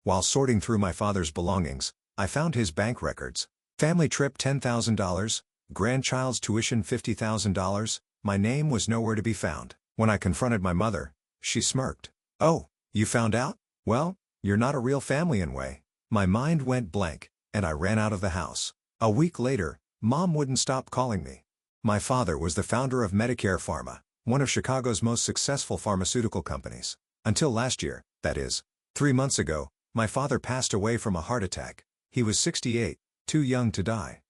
While sorting through my father's belongings, I found his bank records. Family trip $10,000, grandchild's tuition $50,000, my name was nowhere to be found. When I confronted my mother, she smirked. "Oh, you found out? Well, you're not a real family anyway." My mind went blank, and I ran out of the house. A week later, Mom wouldn't stop calling me. My father was the founder of Medicare Pharma, one of Chicago's most successful pharmaceutical companies. Until last year, that is, 3 months ago, my father passed away from a heart attack. He was 68, too young to die.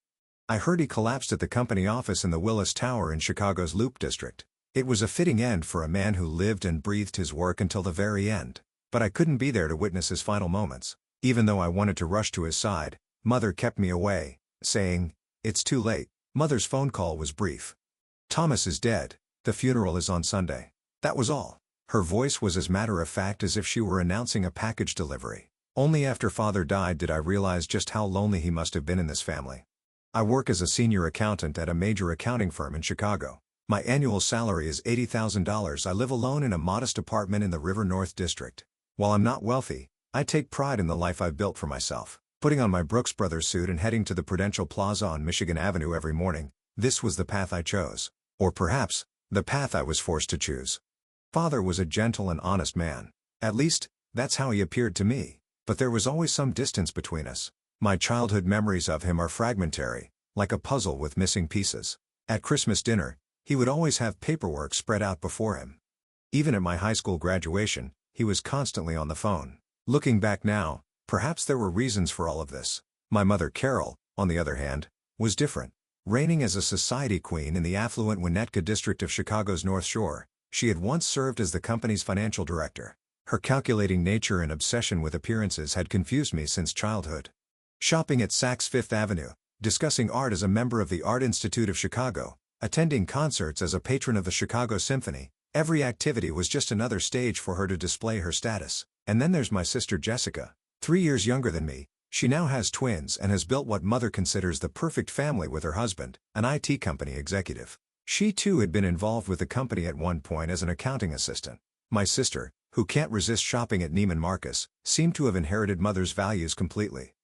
I heard he collapsed at the company office in the Willis Tower in Chicago's Loop District. It was a fitting end for a man who lived and breathed his work until the very end. But I couldn't be there to witness his final moments. Even though I wanted to rush to his side, Mother kept me away, saying, "It's too late." Mother's phone call was brief. "Thomas is dead. The funeral is on Sunday." That was all. Her voice was as matter-of-fact as if she were announcing a package delivery. Only after Father died did I realize just how lonely he must have been in this family. I work as a senior accountant at a major accounting firm in Chicago. My annual salary is $80,000. I live alone in a modest apartment in the River North District. While I'm not wealthy, I take pride in the life I've built for myself. Putting on my Brooks Brothers suit and heading to the Prudential Plaza on Michigan Avenue every morning, this was the path I chose. Or perhaps, the path I was forced to choose. Father was a gentle and honest man. At least, that's how he appeared to me. But there was always some distance between us. My childhood memories of him are fragmentary, like a puzzle with missing pieces. At Christmas dinner, he would always have paperwork spread out before him. Even at my high school graduation, he was constantly on the phone. Looking back now, perhaps there were reasons for all of this. My mother Carol, on the other hand, was different. Reigning as a society queen in the affluent Winnetka district of Chicago's North Shore, she had once served as the company's financial director. Her calculating nature and obsession with appearances had confused me since childhood. Shopping at Saks Fifth Avenue, discussing art as a member of the Art Institute of Chicago, attending concerts as a patron of the Chicago Symphony, every activity was just another stage for her to display her status. And then there's my sister Jessica, 3 years younger than me. She now has twins and has built what Mother considers the perfect family with her husband, an IT company executive. She too had been involved with the company at one point as an accounting assistant. My sister, who can't resist shopping at Neiman Marcus, seemed to have inherited Mother's values completely.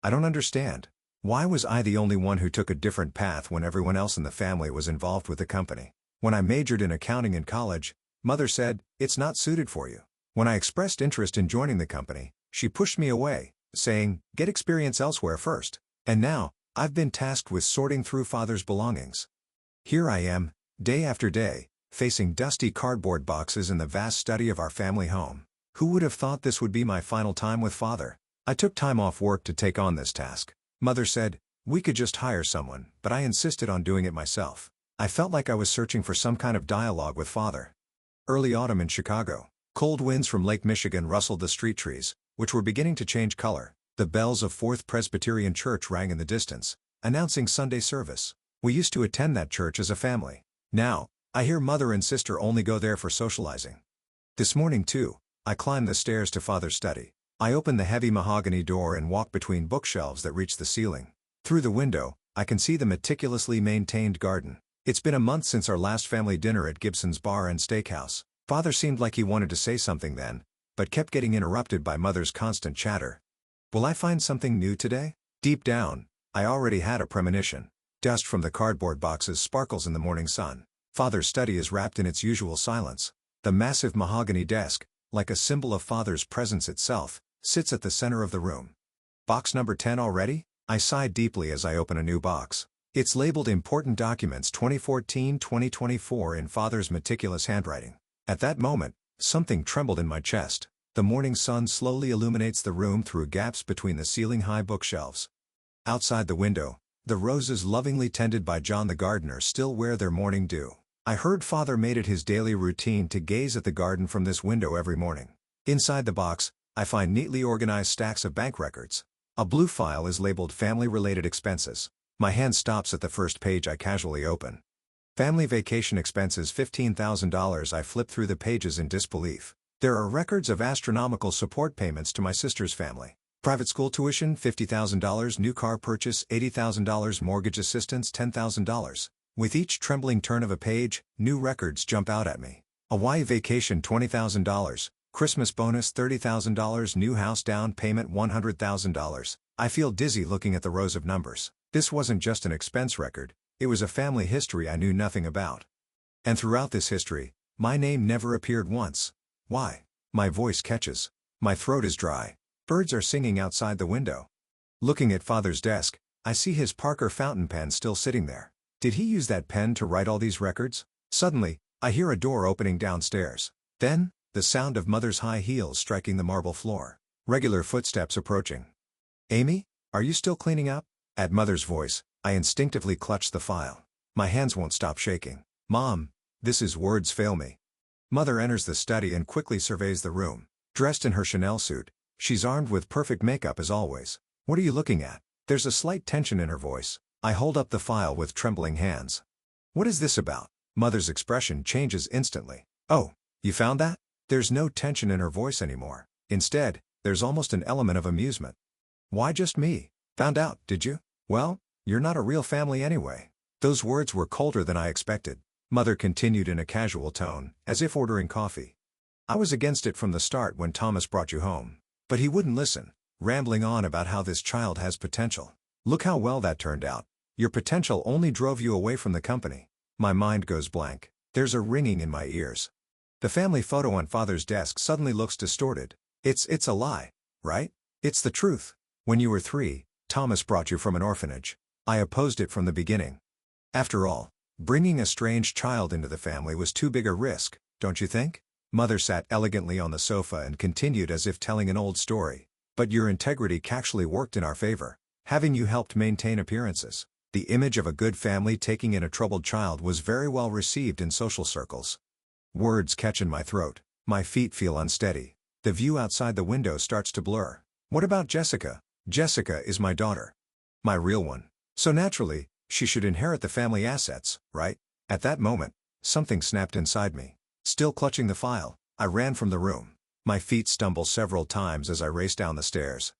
I don't understand. Why was I the only one who took a different path when everyone else in the family was involved with the company? When I majored in accounting in college, Mother said, "It's not suited for you." When I expressed interest in joining the company, she pushed me away, saying, "Get experience elsewhere first." And now, I've been tasked with sorting through Father's belongings. Here I am, day after day, facing dusty cardboard boxes in the vast study of our family home. Who would have thought this would be my final time with Father? I took time off work to take on this task. Mother said, we could just hire someone, but I insisted on doing it myself. I felt like I was searching for some kind of dialogue with Father. Early autumn in Chicago. Cold winds from Lake Michigan rustled the street trees, which were beginning to change color. The bells of Fourth Presbyterian Church rang in the distance, announcing Sunday service. We used to attend that church as a family. Now, I hear Mother and sister only go there for socializing. This morning too, I climbed the stairs to Father's study. I opened the heavy mahogany door and walked between bookshelves that reached the ceiling. Through the window, I can see the meticulously maintained garden. It's been a month since our last family dinner at Gibson's Bar and Steakhouse. Father seemed like he wanted to say something then, but kept getting interrupted by Mother's constant chatter. Will I find something new today? Deep down, I already had a premonition. Dust from the cardboard boxes sparkles in the morning sun. Father's study is wrapped in its usual silence. The massive mahogany desk, like a symbol of Father's presence itself, sits at the center of the room. Box number 10 already? I sigh deeply as I open a new box. It's labeled Important Documents 2014-2024 in Father's meticulous handwriting. At that moment, something trembled in my chest. The morning sun slowly illuminates the room through gaps between the ceiling-high bookshelves. Outside the window, the roses lovingly tended by John the gardener still wear their morning dew. I heard Father made it his daily routine to gaze at the garden from this window every morning. Inside the box, I find neatly organized stacks of bank records. A blue file is labeled Family-Related Expenses. My hand stops at the first page I casually open. Family vacation expenses $15,000. I flip through the pages in disbelief. There are records of astronomical support payments to my sister's family. Private school tuition $50,000, new car purchase $80,000, mortgage assistance $10,000. With each trembling turn of a page, new records jump out at me. Hawaii vacation $20,000, Christmas bonus $30,000, new house down payment $100,000. I feel dizzy looking at the rows of numbers. This wasn't just an expense record, it was a family history I knew nothing about. And throughout this history, my name never appeared once. Why? My voice catches. My throat is dry. Birds are singing outside the window. Looking at Father's desk, I see his Parker fountain pen still sitting there. Did he use that pen to write all these records? Suddenly, I hear a door opening downstairs. Then, the sound of Mother's high heels striking the marble floor. Regular footsteps approaching. Amy, are you still cleaning up? At Mother's voice, I instinctively clutched the file. My hands won't stop shaking. Mom, words fail me. Mother enters the study and quickly surveys the room. Dressed in her Chanel suit, she's armed with perfect makeup as always. What are you looking at? There's a slight tension in her voice. I hold up the file with trembling hands. What is this about? Mother's expression changes instantly. Oh, you found that? There's no tension in her voice anymore. Instead, there's almost an element of amusement. Why just me? Found out, did you? Well, you're not a real family anyway. Those words were colder than I expected. Mother continued in a casual tone, as if ordering coffee. I was against it from the start when Thomas brought you home. But he wouldn't listen, rambling on about how this child has potential. Look how well that turned out. Your potential only drove you away from the company. My mind goes blank. There's a ringing in my ears. The family photo on Father's desk suddenly looks distorted. It's a lie, right? It's the truth. When you were 3, Thomas brought you from an orphanage. I opposed it from the beginning. After all, bringing a strange child into the family was too big a risk, don't you think? Mother sat elegantly on the sofa and continued as if telling an old story. But your integrity actually worked in our favor. Having you helped maintain appearances. The image of a good family taking in a troubled child was very well received in social circles. Words catch in my throat. My feet feel unsteady. The view outside the window starts to blur. What about Jessica? Jessica is my daughter. My real one. So naturally, she should inherit the family assets, right? At that moment, something snapped inside me. Still clutching the file, I ran from the room. My feet stumbled several times as I raced down the stairs.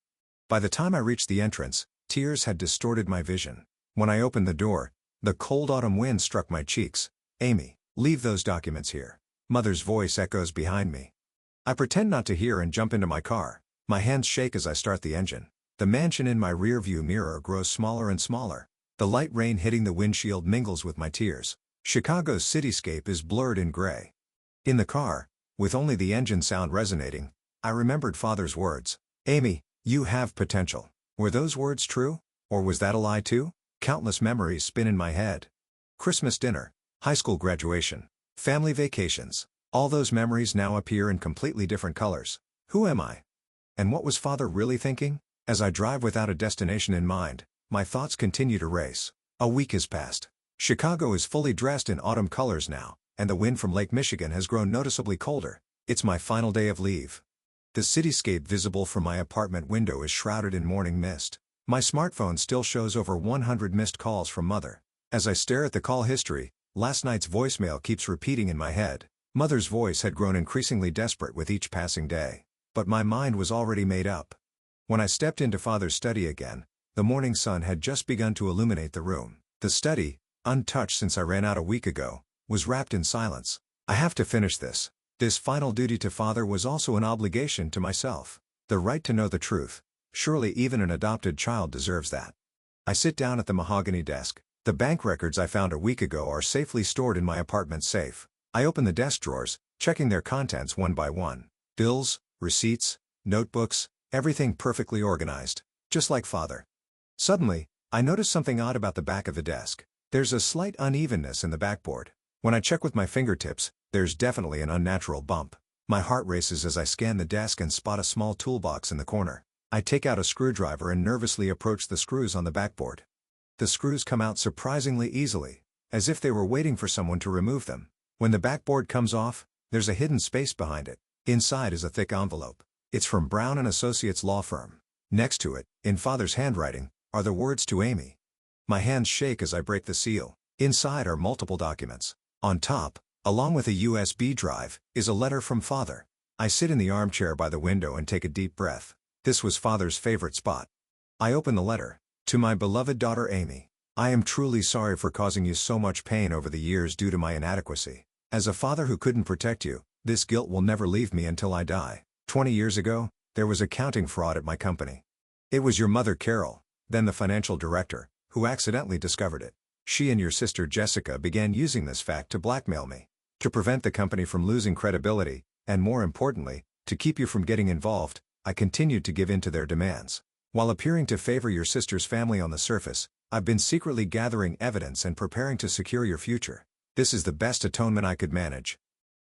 By the time I reached the entrance, tears had distorted my vision. When I opened the door, the cold autumn wind struck my cheeks. Amy, leave those documents here. Mother's voice echoes behind me. I pretend not to hear and jump into my car. My hands shake as I start the engine. The mansion in my rearview mirror grows smaller and smaller. The light rain hitting the windshield mingles with my tears. Chicago's cityscape is blurred in gray. In the car, with only the engine sound resonating, I remembered Father's words. Amy, you have potential. Were those words true? Or was that a lie too? Countless memories spin in my head. Christmas dinner, high school graduation, family vacations. All those memories now appear in completely different colors. Who am I? And what was Father really thinking? As I drive without a destination in mind, my thoughts continue to race. A week has passed. Chicago is fully dressed in autumn colors now, and the wind from Lake Michigan has grown noticeably colder. It's my final day of leave. The cityscape visible from my apartment window is shrouded in morning mist. My smartphone still shows over 100 missed calls from Mother. As I stare at the call history, last night's voicemail keeps repeating in my head. Mother's voice had grown increasingly desperate with each passing day. But my mind was already made up. When I stepped into Father's study again, the morning sun had just begun to illuminate the room. The study, untouched since I ran out a week ago, was wrapped in silence. I have to finish this. This final duty to Father was also an obligation to myself. The right to know the truth. Surely even an adopted child deserves that. I sit down at the mahogany desk. The bank records I found a week ago are safely stored in my apartment safe. I open the desk drawers, checking their contents one by one. Bills, receipts, notebooks, everything perfectly organized. Just like Father. Suddenly, I notice something odd about the back of the desk. There's a slight unevenness in the backboard. When I check with my fingertips, there's definitely an unnatural bump. My heart races as I scan the desk and spot a small toolbox in the corner. I take out a screwdriver and nervously approach the screws on the backboard. The screws come out surprisingly easily, as if they were waiting for someone to remove them. When the backboard comes off, there's a hidden space behind it. Inside is a thick envelope. It's from Brown & Associates law firm. Next to it, in Father's handwriting, are the words to Amy. My hands shake as I break the seal. Inside are multiple documents. On top, along with a USB drive, is a letter from Father. I sit in the armchair by the window and take a deep breath. This was Father's favorite spot. I open the letter. To my beloved daughter Amy. I am truly sorry for causing you so much pain over the years due to my inadequacy. As a father who couldn't protect you, This guilt will never leave me until I die. 20 years ago, there was accounting fraud at my company. It was your mother Carol, then the financial director, who accidentally discovered it. She and your sister Jessica began using this fact to blackmail me. To prevent the company from losing credibility, and more importantly, to keep you from getting involved, I continued to give in to their demands. While appearing to favor your sister's family on the surface, I've been secretly gathering evidence and preparing to secure your future. This is the best atonement I could manage.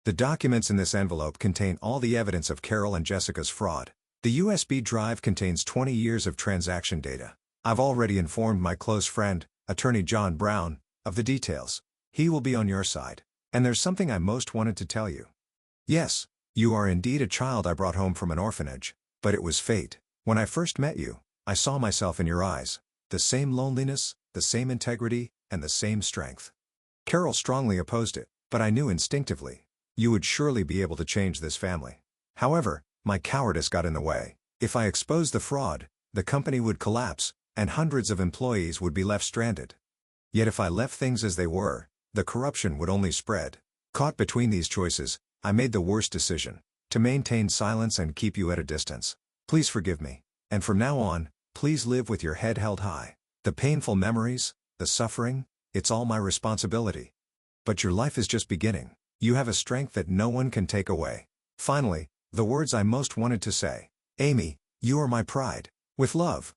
The documents in this envelope contain all the evidence of Carol and Jessica's fraud. The USB drive contains 20 years of transaction data. I've already informed my close friend, Attorney John Brown, of the details. He will be on your side. And there's something I most wanted to tell you. Yes, you are indeed a child I brought home from an orphanage, but it was fate. When I first met you, I saw myself in your eyes. The same loneliness, the same integrity, and the same strength. Carol strongly opposed it, but I knew instinctively, you would surely be able to change this family. However, my cowardice got in the way. If I exposed the fraud, the company would collapse, and hundreds of employees would be left stranded. Yet if I left things as they were, the corruption would only spread. Caught between these choices, I made the worst decision, to maintain silence and keep you at a distance. Please forgive me, and from now on, please live with your head held high. The painful memories, the suffering, it's all my responsibility. But your life is just beginning. You have a strength that no one can take away. Finally, the words I most wanted to say. Amy, you are my pride. With love.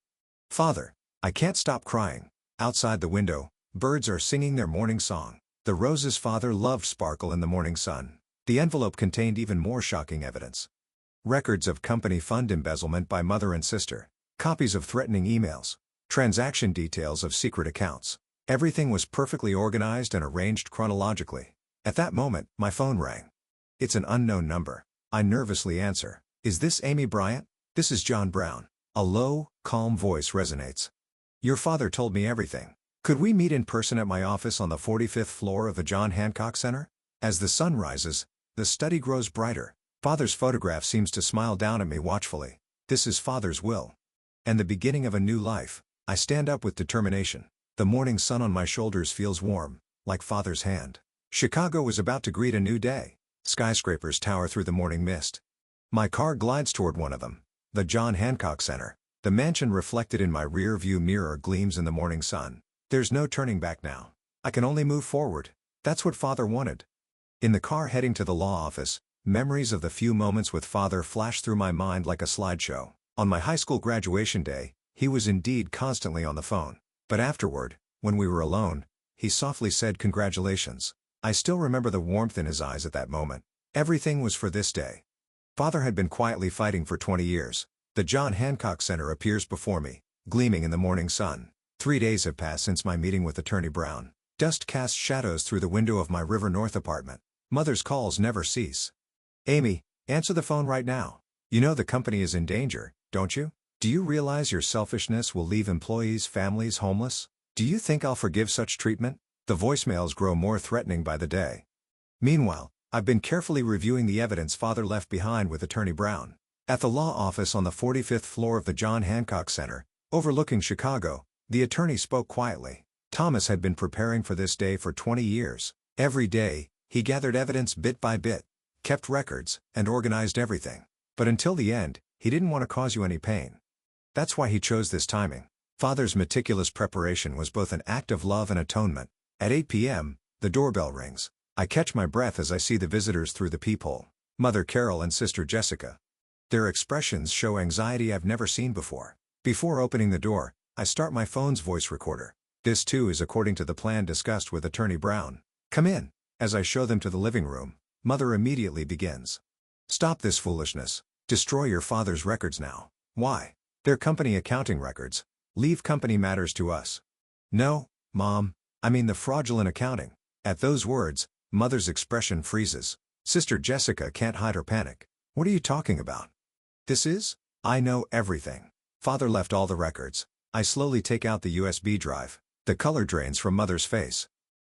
Father. I can't stop crying. Outside the window, birds are singing their morning song. The roses father loved sparkle in the morning sun. The envelope contained even more shocking evidence. Records of company fund embezzlement by mother and sister. Copies of threatening emails. Transaction details of secret accounts. Everything was perfectly organized and arranged chronologically. At that moment, my phone rang. It's an unknown number. I nervously answer. Is this Amy Bryant? This is John Brown. A low, calm voice resonates. Your father told me everything. Could we meet in person at my office on the 45th floor of the John Hancock Center? As the sun rises, the study grows brighter. Father's photograph seems to smile down at me watchfully. This is Father's will. And the beginning of a new life. I stand up with determination. The morning sun on my shoulders feels warm, like Father's hand. Chicago is about to greet a new day. Skyscrapers tower through the morning mist. My car glides toward one of them, the John Hancock Center. The mansion reflected in my rear-view mirror gleams in the morning sun. There's no turning back now. I can only move forward. That's what Father wanted. In the car heading to the law office, memories of the few moments with Father flash through my mind like a slideshow. On my high school graduation day, he was indeed constantly on the phone. But afterward, when we were alone, he softly said congratulations. I still remember the warmth in his eyes at that moment. Everything was for this day. Father had been quietly fighting for 20 years. The John Hancock Center appears before me, gleaming in the morning sun. 3 days have passed since my meeting with Attorney Brown. Dust casts shadows through the window of my River North apartment. Mother's calls never cease. Amy, answer the phone right now. You know the company is in danger, don't you? Do you realize your selfishness will leave employees' families homeless? Do you think I'll forgive such treatment? The voicemails grow more threatening by the day. Meanwhile, I've been carefully reviewing the evidence Father left behind with Attorney Brown. At the law office on the 45th floor of the John Hancock Center, overlooking Chicago, the attorney spoke quietly. Thomas had been preparing for this day for 20 years. Every day, he gathered evidence bit by bit, kept records, and organized everything. But until the end, he didn't want to cause you any pain. That's why he chose this timing. Father's meticulous preparation was both an act of love and atonement. At 8 p.m., the doorbell rings. I catch my breath as I see the visitors through the peephole. Mother Carol and Sister Jessica. Their expressions show anxiety I've never seen before. Before opening the door, I start my phone's voice recorder. This too is according to the plan discussed with Attorney Brown. Come in. As I show them to the living room, Mother immediately begins. Stop this foolishness. Destroy your father's records now. Why? They're company accounting records. Leave company matters to us. No, Mom. I mean the fraudulent accounting. At those words, Mother's expression freezes. Sister Jessica can't hide her panic. What are you talking about? This is? I know everything. Father left all the records. I slowly take out the USB drive. The color drains from Mother's face.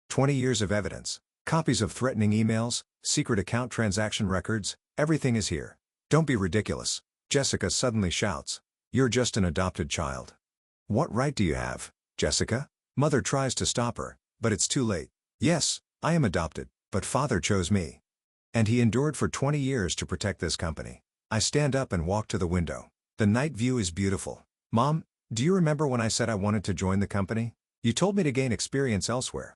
20 years of evidence. Copies of threatening emails, secret account transaction records, everything is here. Don't be ridiculous. Jessica suddenly shouts. You're just an adopted child. What right do you have, Jessica? Mother tries to stop her, but it's too late. Yes, I am adopted, but Father chose me. And he endured for 20 years to protect this company. I stand up and walk to the window. The night view is beautiful. Mom, do you remember when I said I wanted to join the company? You told me to gain experience elsewhere.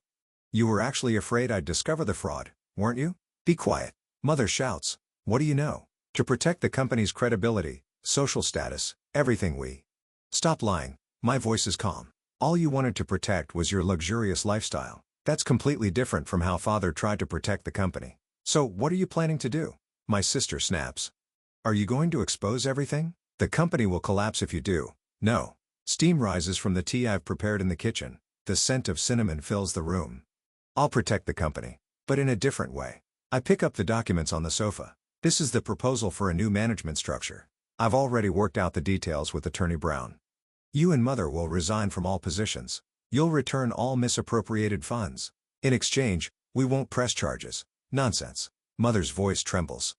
You were actually afraid I'd discover the fraud, weren't you? Be quiet. Mother shouts. What do you know? To protect the company's credibility, social status, everything we. Stop lying. My voice is calm. All you wanted to protect was your luxurious lifestyle. That's completely different from how father tried to protect the company. So, what are you planning to do? My sister snaps. Are you going to expose everything? The company will collapse if you do. No. Steam rises from the tea I've prepared in the kitchen. The scent of cinnamon fills the room. I'll protect the company, but in a different way. I pick up the documents on the sofa. This is the proposal for a new management structure. I've already worked out the details with Attorney Brown. You and Mother will resign from all positions. You'll return all misappropriated funds. In exchange, we won't press charges. Nonsense. Mother's voice trembles.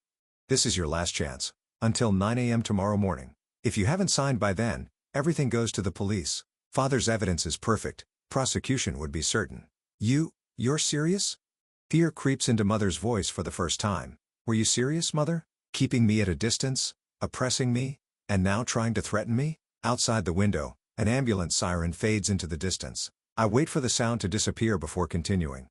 This is your last chance. Until 9 a.m. tomorrow morning. If you haven't signed by then, everything goes to the police. Father's evidence is perfect. Prosecution would be certain. You're serious? Fear creeps into Mother's voice for the first time. Were you serious, Mother? Keeping me at a distance? Oppressing me? And now trying to threaten me? Outside the window, an ambulance siren fades into the distance. I wait for the sound to disappear before continuing.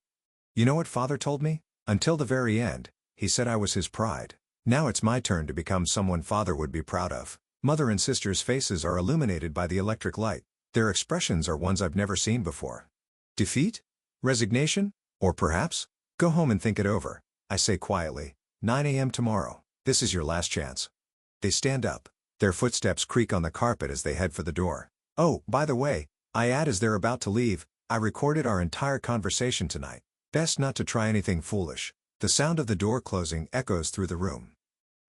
You know what Father told me? Until the very end, he said I was his pride. Now it's my turn to become someone Father would be proud of. Mother and sister's faces are illuminated by the electric light. Their expressions are ones I've never seen before. Defeat? Resignation? Or perhaps? Go home and think it over. I say quietly. 9 a.m. tomorrow. This is your last chance. They stand up. Their footsteps creak on the carpet as they head for the door. Oh, by the way, I add as they're about to leave, I recorded our entire conversation tonight. Best not to try anything foolish. The sound of the door closing echoes through the room.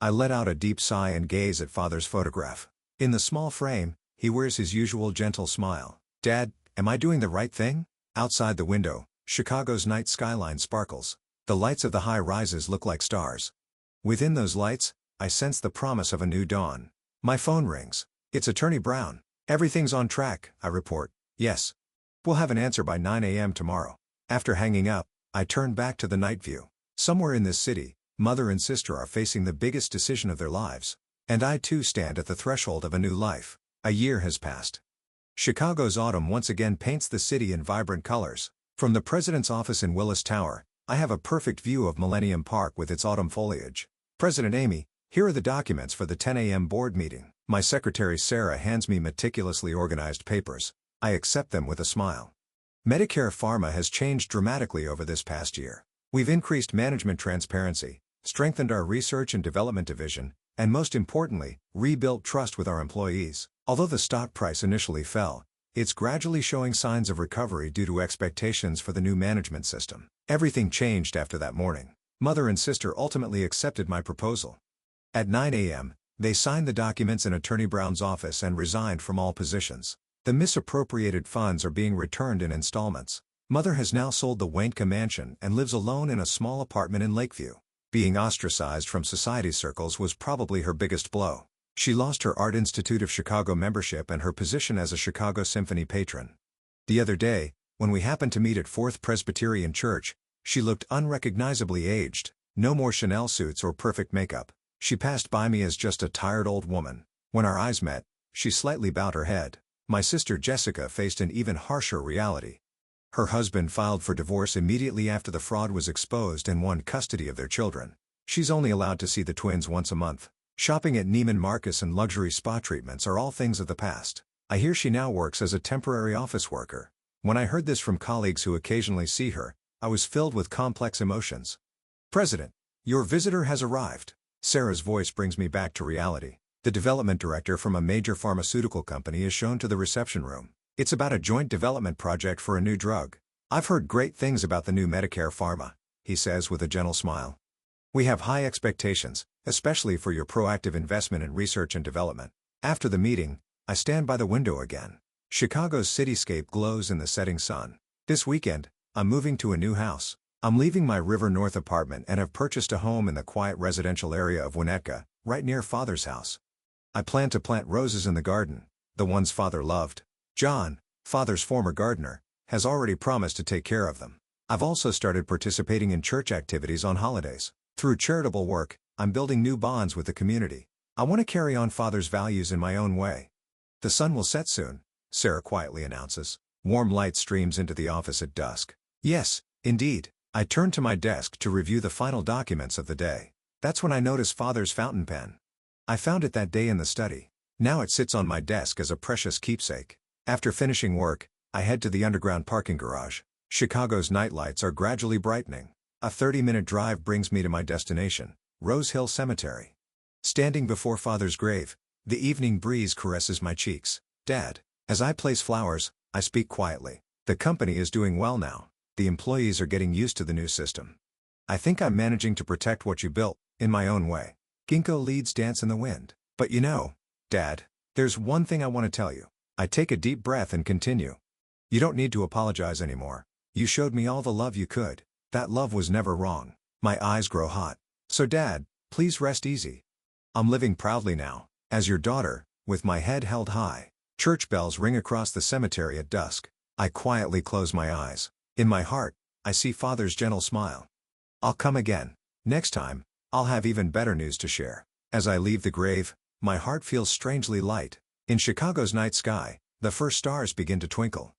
I let out a deep sigh and gaze at Father's photograph. In the small frame, he wears his usual gentle smile. Dad, am I doing the right thing? Outside the window, Chicago's night skyline sparkles. The lights of the high-rises look like stars. Within those lights, I sense the promise of a new dawn. My phone rings. It's Attorney Brown. Everything's on track, I report. Yes. We'll have an answer by 9 a.m. tomorrow. After hanging up, I turn back to the night view. Somewhere in this city, Mother and sister are facing the biggest decision of their lives. And I too stand at the threshold of a new life. A year has passed. Chicago's autumn once again paints the city in vibrant colors. From the president's office in Willis Tower, I have a perfect view of Millennium Park with its autumn foliage. President Amy, here are the documents for the 10 a.m. board meeting. My secretary Sarah hands me meticulously organized papers. I accept them with a smile. Medicare Pharma has changed dramatically over this past year. We've increased management transparency, strengthened our research and development division, and most importantly, rebuilt trust with our employees. Although the stock price initially fell, it's gradually showing signs of recovery due to expectations for the new management system. Everything changed after that morning. Mother and sister ultimately accepted my proposal. At 9 a.m., they signed the documents in Attorney Brown's office and resigned from all positions. The misappropriated funds are being returned in installments. Mother has now sold the Wainka mansion and lives alone in a small apartment in Lakeview. Being ostracized from society circles was probably her biggest blow. She lost her Art Institute of Chicago membership and her position as a Chicago Symphony patron. The other day, when we happened to meet at Fourth Presbyterian Church, she looked unrecognizably aged, no more Chanel suits or perfect makeup. She passed by me as just a tired old woman. When our eyes met, she slightly bowed her head. My sister Jessica faced an even harsher reality. Her husband filed for divorce immediately after the fraud was exposed and won custody of their children. She's only allowed to see the twins once a month. Shopping at Neiman Marcus and luxury spa treatments are all things of the past. I hear she now works as a temporary office worker. When I heard this from colleagues who occasionally see her, I was filled with complex emotions. President, your visitor has arrived. Sarah's voice brings me back to reality. The development director from a major pharmaceutical company is shown to the reception room. It's about a joint development project for a new drug. I've heard great things about the new Medicare Pharma, he says with a gentle smile. We have high expectations, especially for your proactive investment in research and development. After the meeting, I stand by the window again. Chicago's cityscape glows in the setting sun. This weekend, I'm moving to a new house. I'm leaving my River North apartment and have purchased a home in the quiet residential area of Winnetka, right near Father's house. I plan to plant roses in the garden, the ones Father loved. John, Father's former gardener, has already promised to take care of them. I've also started participating in church activities on holidays. Through charitable work, I'm building new bonds with the community. I want to carry on Father's values in my own way. The sun will set soon, Sarah quietly announces. Warm light streams into the office at dusk. Yes, indeed. I turn to my desk to review the final documents of the day. That's when I notice Father's fountain pen. I found it that day in the study. Now it sits on my desk as a precious keepsake. After finishing work, I head to the underground parking garage. Chicago's nightlights are gradually brightening. A 30-minute drive brings me to my destination, Rose Hill Cemetery. Standing before Father's grave, the evening breeze caresses my cheeks. Dad. As I place flowers, I speak quietly. The company is doing well now. The employees are getting used to the new system. I think I'm managing to protect what you built, in my own way. Ginkgo leads dance in the wind. But you know, Dad, there's one thing I want to tell you. I take a deep breath and continue. You don't need to apologize anymore. You showed me all the love you could. That love was never wrong. My eyes grow hot. So Dad, please rest easy. I'm living proudly now, as your daughter, with my head held high. Church bells ring across the cemetery at dusk. I quietly close my eyes. In my heart, I see Father's gentle smile. I'll come again. Next time, I'll have even better news to share. As I leave the grave, my heart feels strangely light. In Chicago's night sky, the first stars begin to twinkle.